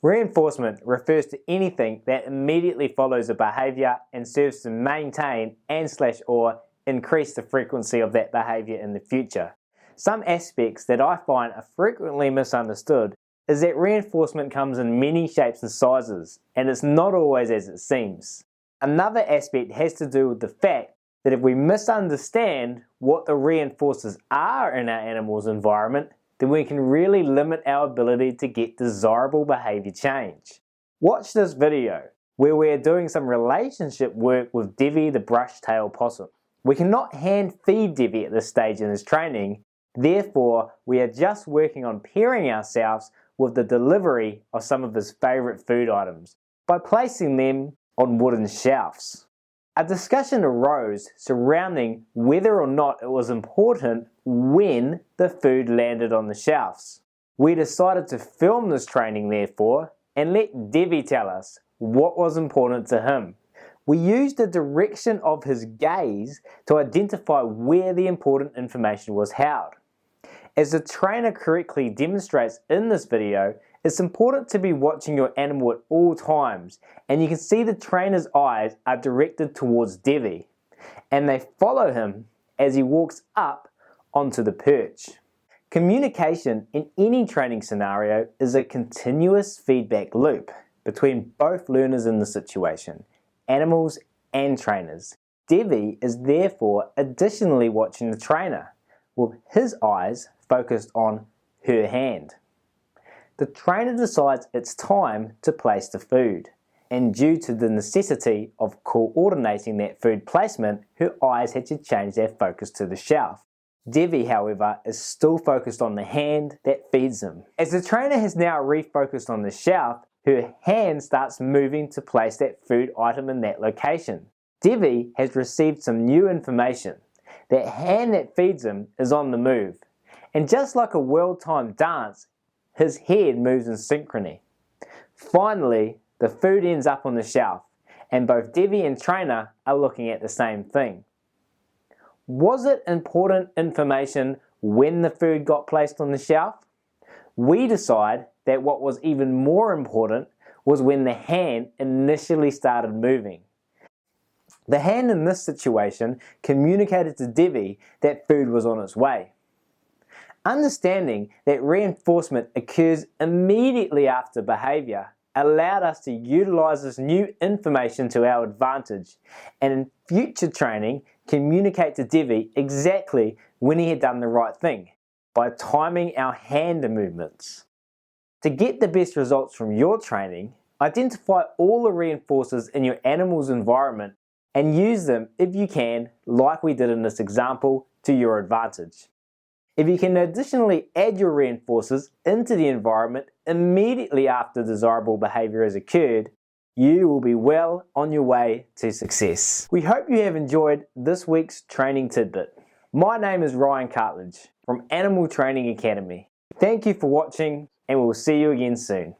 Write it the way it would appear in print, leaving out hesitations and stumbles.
Reinforcement refers to anything that immediately follows a behaviour and serves to maintain and/or increase the frequency of that behaviour in the future. Some aspects that I find are frequently misunderstood is that reinforcement comes in many shapes and sizes, and it's not always as it seems. Another aspect has to do with the fact that if we misunderstand what the reinforcers are in our animal's environment, then we can really limit our ability to get desirable behaviour change. Watch this video where we are doing some relationship work with Devi the brush-tailed possum. We cannot hand feed Devi at this stage in his training, therefore we are just working on pairing ourselves with the delivery of some of his favourite food items by placing them on wooden shelves. A discussion arose surrounding whether or not it was important when the food landed on the shelves. We decided to film this training therefore and let Devi tell us what was important to him. We used the direction of his gaze to identify where the important information was held. As the trainer correctly demonstrates in this video, it's important to be watching your animal at all times, and you can see the trainer's eyes are directed towards Devi, and they follow him as he walks up onto the perch. Communication in any training scenario is a continuous feedback loop between both learners in the situation, animals and trainers. Devi is therefore additionally watching the trainer, with his eyes focused on her hand. The trainer decides it's time to place the food, and due to the necessity of coordinating that food placement, her eyes had to change their focus to the shelf. Devi, however, is still focused on the hand that feeds him. As the trainer has now refocused on the shelf, her hand starts moving to place that food item in that location. Devi has received some new information. That hand that feeds him is on the move, and just like a well-timed dance, his head moves in synchrony. Finally, the food ends up on the shelf, and both Devi and trainer are looking at the same thing. Was it important information when the food got placed on the shelf? We decide that what was even more important was when the hand initially started moving. The hand in this situation communicated to Devi that food was on its way. Understanding that reinforcement occurs immediately after behaviour allowed us to utilise this new information to our advantage, and in future training communicate to Devi exactly when he had done the right thing by timing our hand movements. To get the best results from your training, identify all the reinforcers in your animal's environment and use them if you can, like we did in this example, to your advantage. If you can additionally add your reinforcers into the environment immediately after desirable behaviour has occurred, you will be well on your way to success. We hope you have enjoyed this week's training tidbit. My name is Ryan Cartledge from Animal Training Academy. Thank you for watching, and we'll see you again soon.